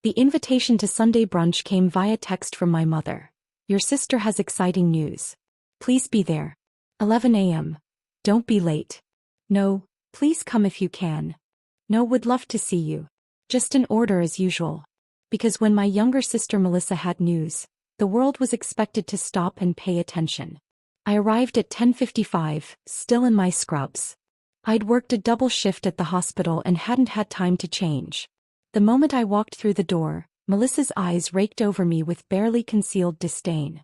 The invitation to Sunday brunch came via text from my mother. Your sister has exciting news. Please be there. 11 a.m. Don't be late. No, please come if you can. No, would love to see you. Just an order as usual. Because when my younger sister Melissa had news, the world was expected to stop and pay attention. I arrived at 10:55, still in my scrubs. I'd worked a double shift at the hospital and hadn't had time to change. The moment I walked through the door, Melissa's eyes raked over me with barely concealed disdain.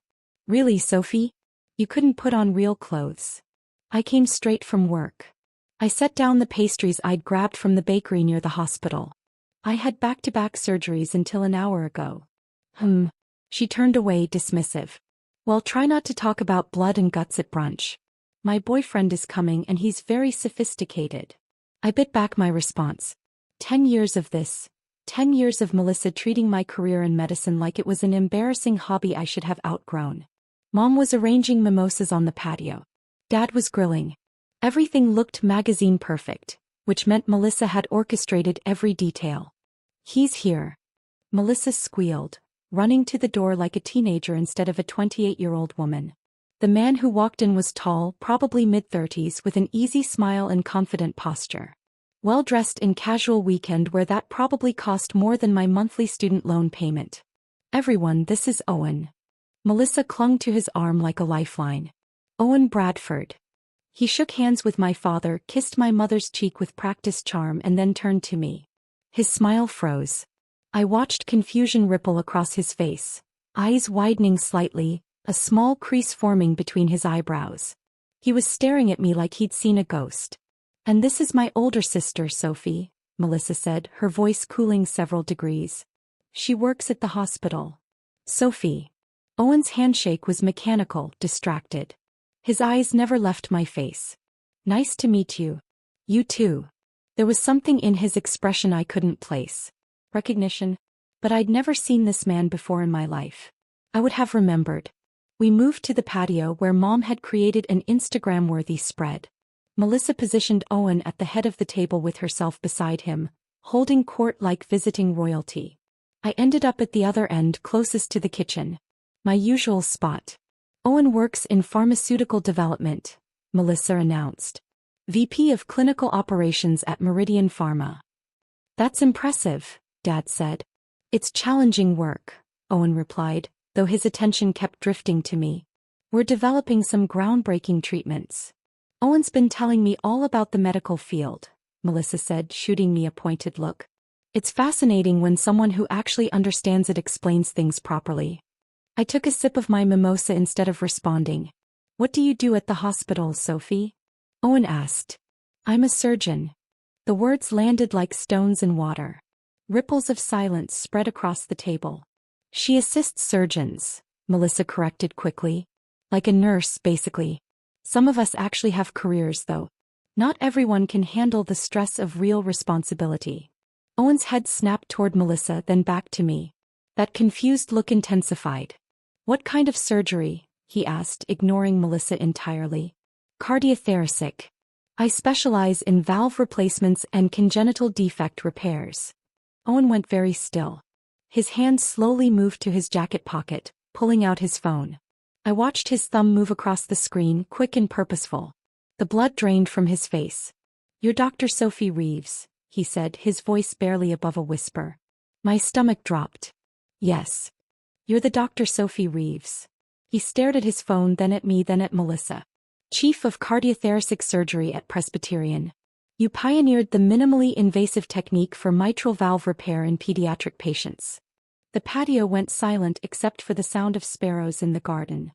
Really, Sophie? You couldn't put on real clothes. I came straight from work. I set down the pastries I'd grabbed from the bakery near the hospital. I had back-to-back surgeries until an hour ago. She turned away, dismissive. Well, try not to talk about blood and guts at brunch. My boyfriend is coming and he's very sophisticated. I bit back my response. 10 years of this. 10 years of Melissa treating my career in medicine like it was an embarrassing hobby I should have outgrown. Mom was arranging mimosas on the patio. Dad was grilling. Everything looked magazine perfect, which meant Melissa had orchestrated every detail. He's here. Melissa squealed, running to the door like a teenager instead of a 28-year-old woman. The man who walked in was tall, probably mid-30s, with an easy smile and confident posture. Well-dressed in casual weekend wear that probably cost more than my monthly student loan payment. Everyone, this is Owen. Melissa clung to his arm like a lifeline. Owen Bradford. He shook hands with my father, kissed my mother's cheek with practiced charm and then turned to me. His smile froze. I watched confusion ripple across his face, eyes widening slightly, a small crease forming between his eyebrows. He was staring at me like he'd seen a ghost. And this is my older sister, Sophie, Melissa said, her voice cooling several degrees. She works at the hospital. Sophie. Owen's handshake was mechanical, distracted. His eyes never left my face. Nice to meet you. You too. There was something in his expression I couldn't place. Recognition. But I'd never seen this man before in my life. I would have remembered. We moved to the patio where Mom had created an Instagram-worthy spread. Melissa positioned Owen at the head of the table with herself beside him, holding court like visiting royalty. I ended up at the other end closest to the kitchen. My usual spot. Owen works in pharmaceutical development, Melissa announced. VP of Clinical Operations at Meridian Pharma. That's impressive, Dad said. It's challenging work, Owen replied, though his attention kept drifting to me. We're developing some groundbreaking treatments. Owen's been telling me all about the medical field, Melissa said, shooting me a pointed look. It's fascinating when someone who actually understands it explains things properly. I took a sip of my mimosa instead of responding. What do you do at the hospital, Sophie? Owen asked. I'm a surgeon. The words landed like stones in water. Ripples of silence spread across the table. She assists surgeons, Melissa corrected quickly. Like a nurse, basically. Some of us actually have careers, though. Not everyone can handle the stress of real responsibility. Owen's head snapped toward Melissa, then back to me. That confused look intensified. What kind of surgery? He asked, ignoring Melissa entirely. Cardiothoracic. I specialize in valve replacements and congenital defect repairs. Owen went very still. His hand slowly moved to his jacket pocket, pulling out his phone. I watched his thumb move across the screen, quick and purposeful. The blood drained from his face. You're Dr. Sophie Reeves, he said, his voice barely above a whisper. My stomach dropped. Yes. You're the Dr. Sophie Reeves. He stared at his phone, then at me, then at Melissa. Chief of Cardiothoracic Surgery at Presbyterian. You pioneered the minimally invasive technique for mitral valve repair in pediatric patients. The patio went silent except for the sound of sparrows in the garden.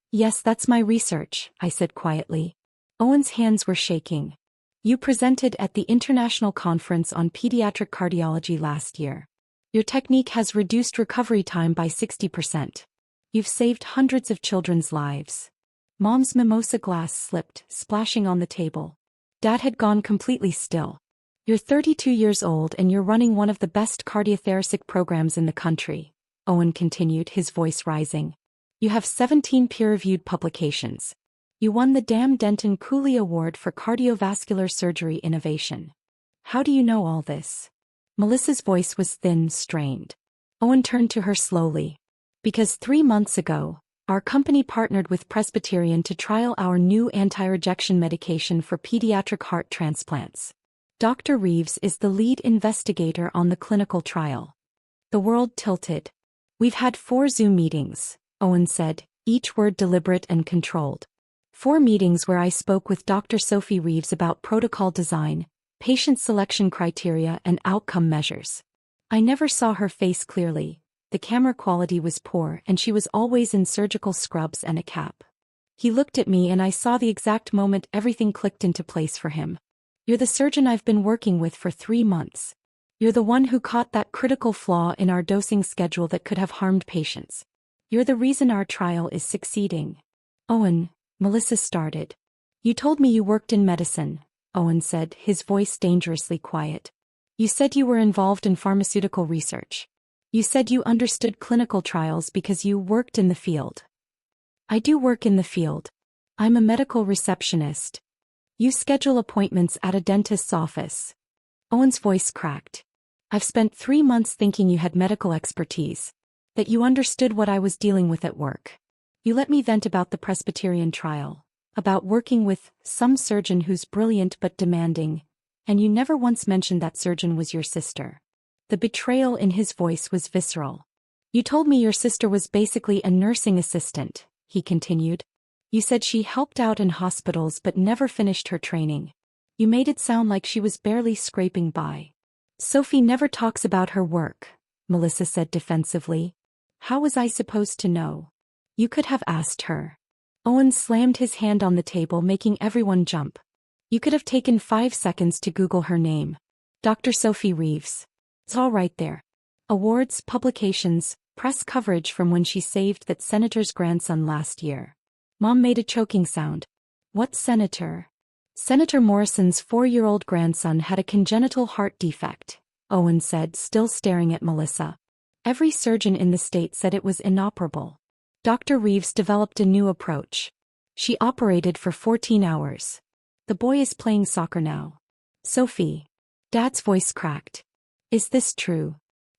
Yes, that's my research, I said quietly. Owen's hands were shaking. You presented at the International Conference on Pediatric Cardiology last year. Your technique has reduced recovery time by 60%. You've saved hundreds of children's lives. Mom's mimosa glass slipped, splashing on the table. Dad had gone completely still. You're 32 years old and you're running one of the best cardiothoracic programs in the country, Owen continued, his voice rising. You have 17 peer-reviewed publications. You won the damn Denton Cooley Award for Cardiovascular Surgery Innovation. How do you know all this? Melissa's voice was thin, strained. Owen turned to her slowly. Because 3 months ago, our company partnered with Presbyterian to trial our new anti-rejection medication for pediatric heart transplants. Dr. Reeves is the lead investigator on the clinical trial. The world tilted. We've had 4 Zoom meetings, Owen said, each word deliberate and controlled. 4 meetings where I spoke with Dr. Sophie Reeves about protocol design, patient selection criteria and outcome measures. I never saw her face clearly. The camera quality was poor and she was always in surgical scrubs and a cap. He looked at me and I saw the exact moment everything clicked into place for him. You're the surgeon I've been working with for 3 months. You're the one who caught that critical flaw in our dosing schedule that could have harmed patients. You're the reason our trial is succeeding. Owen, Melissa started. You told me you worked in medicine, Owen said, his voice dangerously quiet. You said you were involved in pharmaceutical research. You said you understood clinical trials because you worked in the field. I do work in the field. I'm a medical receptionist. You schedule appointments at a dentist's office. Owen's voice cracked. I've spent 3 months thinking you had medical expertise, that you understood what I was dealing with at work. You let me vent about the Presbyterian trial, about working with some surgeon who's brilliant but demanding, and you never once mentioned that surgeon was your sister. The betrayal in his voice was visceral. You told me your sister was basically a nursing assistant, he continued. You said she helped out in hospitals but never finished her training. You made it sound like she was barely scraping by. Sophie never talks about her work, Melissa said defensively. How was I supposed to know? You could have asked her. Owen slammed his hand on the table, making everyone jump. You could have taken 5 seconds to Google her name. Dr. Sophie Reeves. It's all right there. Awards, publications, press coverage from when she saved that senator's grandson last year. Mom made a choking sound. What senator? Senator Morrison's 4-year-old grandson had a congenital heart defect, Owen said, still staring at Melissa. Every surgeon in the state said it was inoperable. Dr. Reeves developed a new approach. She operated for 14 hours. The boy is playing soccer now. Sophie. Dad's voice cracked. Is this true?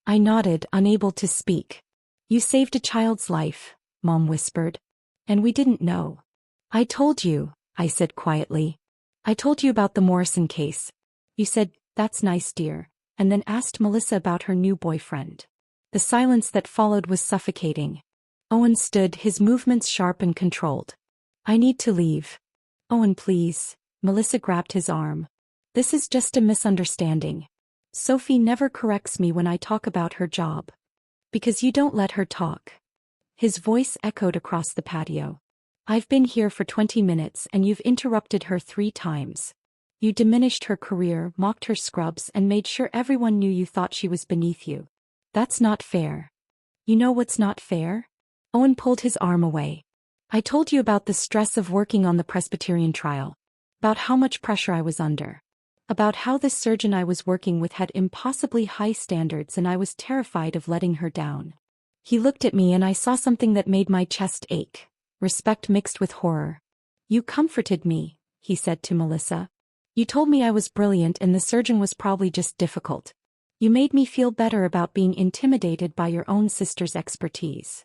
I nodded, unable to speak. You saved a child's life, Mom whispered. And we didn't know. I told you, I said quietly. I told you about the Morrison case. You said, that's nice, dear, and then asked Melissa about her new boyfriend. The silence that followed was suffocating. Owen stood, his movements sharp and controlled. I need to leave. Owen, please. Melissa grabbed his arm. This is just a misunderstanding. Sophie never corrects me when I talk about her job. Because you don't let her talk. His voice echoed across the patio. I've been here for 20 minutes and you've interrupted her 3 times. You diminished her career, mocked her scrubs, and made sure everyone knew you thought she was beneath you. That's not fair. You know what's not fair? Owen pulled his arm away. I told you about the stress of working on the Presbyterian trial. About how much pressure I was under. About how this surgeon I was working with had impossibly high standards and I was terrified of letting her down. He looked at me and I saw something that made my chest ache. Respect mixed with horror. You comforted me, he said to Melissa. You told me I was brilliant and the surgeon was probably just difficult. You made me feel better about being intimidated by your own sister's expertise.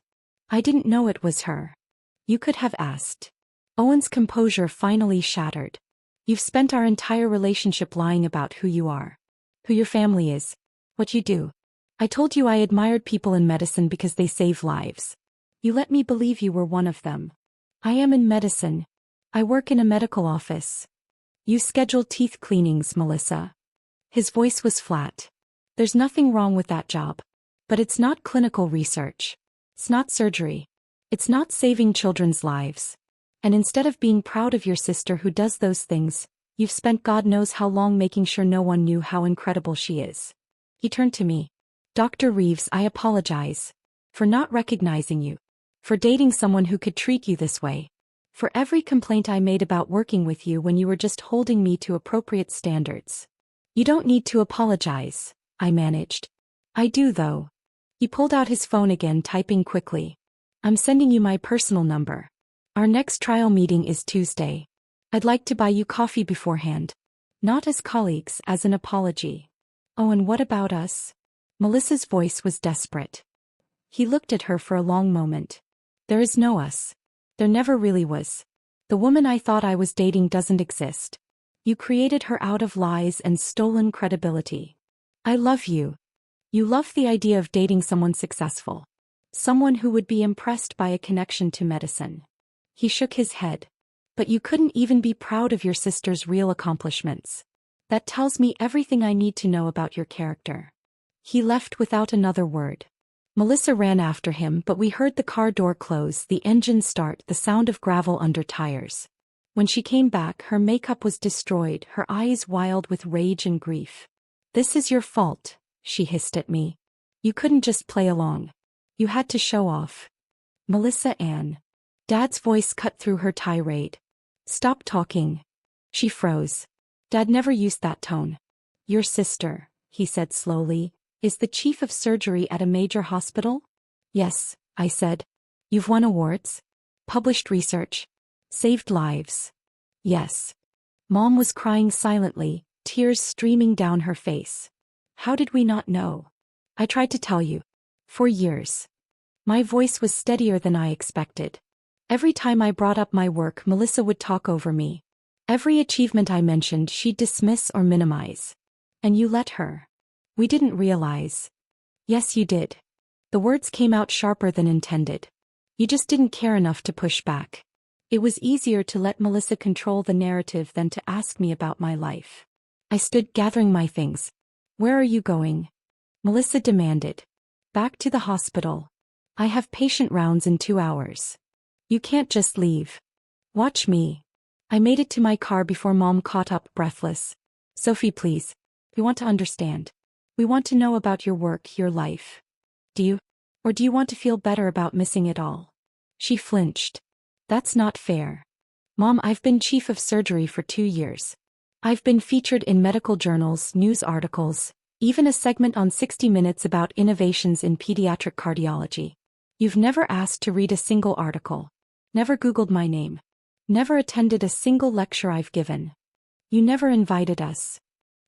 I didn't know it was her. You could have asked. Owen's composure finally shattered. You've spent our entire relationship lying about who you are. Who your family is. What you do. I told you I admired people in medicine because they save lives. You let me believe you were one of them. I am in medicine. I work in a medical office. You schedule teeth cleanings, Melissa. His voice was flat. There's nothing wrong with that job. But it's not clinical research. It's not surgery. It's not saving children's lives. And instead of being proud of your sister who does those things, you've spent God knows how long making sure no one knew how incredible she is. He turned to me. Dr. Reeves, I apologize. For not recognizing you. For dating someone who could treat you this way. For every complaint I made about working with you when you were just holding me to appropriate standards. You don't need to apologize, I managed. I do though. He pulled out his phone again, typing quickly. I'm sending you my personal number. Our next trial meeting is Tuesday. I'd like to buy you coffee beforehand. Not as colleagues, as an apology. Oh, and what about us? Melissa's voice was desperate. He looked at her for a long moment. There is no us. There never really was. The woman I thought I was dating doesn't exist. You created her out of lies and stolen credibility. I love you. You love the idea of dating someone successful. Someone who would be impressed by a connection to medicine. He shook his head. But you couldn't even be proud of your sister's real accomplishments. That tells me everything I need to know about your character. He left without another word. Melissa ran after him, but we heard the car door close, the engine start, the sound of gravel under tires. When she came back, her makeup was destroyed, her eyes wild with rage and grief. This is your fault, she hissed at me. You couldn't just play along. You had to show off. Melissa Ann. Dad's voice cut through her tirade. Stop talking. She froze. Dad never used that tone. Your sister, he said slowly, is the chief of surgery at a major hospital? Yes, I said. You've won awards? Published research? Saved lives? Yes. Mom was crying silently, tears streaming down her face. How did we not know? I tried to tell you. For years. My voice was steadier than I expected. Every time I brought up my work, Melissa would talk over me. Every achievement I mentioned, she'd dismiss or minimize. And you let her. We didn't realize. Yes, you did. The words came out sharper than intended. You just didn't care enough to push back. It was easier to let Melissa control the narrative than to ask me about my life. I stood gathering my things. Where are you going? Melissa demanded. Back to the hospital. I have patient rounds in 2 hours. You can't just leave. Watch me. I made it to my car before Mom caught up, breathless. Sophie, please. We want to understand. We want to know about your work, your life. Do you? Or do you want to feel better about missing it all? She flinched. That's not fair. Mom, I've been chief of surgery for 2 years. I've been featured in medical journals, news articles, even a segment on 60 Minutes about innovations in pediatric cardiology. You've never asked to read a single article. Never Googled my name. Never attended a single lecture I've given. You never invited us.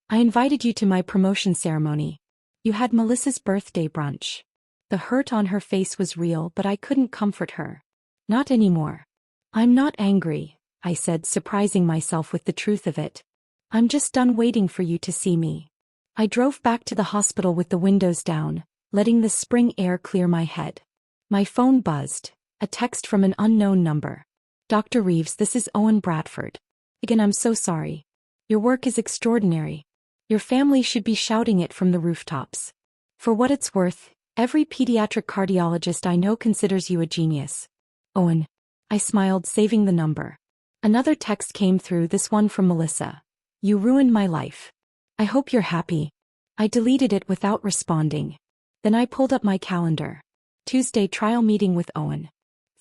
I invited you to my promotion ceremony. You had Melissa's birthday brunch. The hurt on her face was real, but I couldn't comfort her. Not anymore. I'm not angry, I said, surprising myself with the truth of it. I'm just done waiting for you to see me. I drove back to the hospital with the windows down, letting the spring air clear my head. My phone buzzed, a text from an unknown number. Dr. Reeves, this is Owen Bradford. Again, I'm so sorry. Your work is extraordinary. Your family should be shouting it from the rooftops. For what it's worth, every pediatric cardiologist I know considers you a genius. Owen. I smiled, saving the number. Another text came through, this one from Melissa. You ruined my life. I hope you're happy. I deleted it without responding. Then I pulled up my calendar. Tuesday, trial meeting with Owen.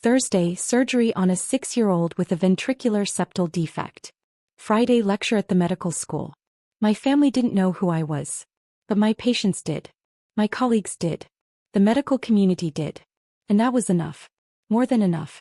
Thursday, surgery on a 6-year-old with a ventricular septal defect. Friday, lecture at the medical school. My family didn't know who I was. But my patients did. My colleagues did. The medical community did. And that was enough. More than enough.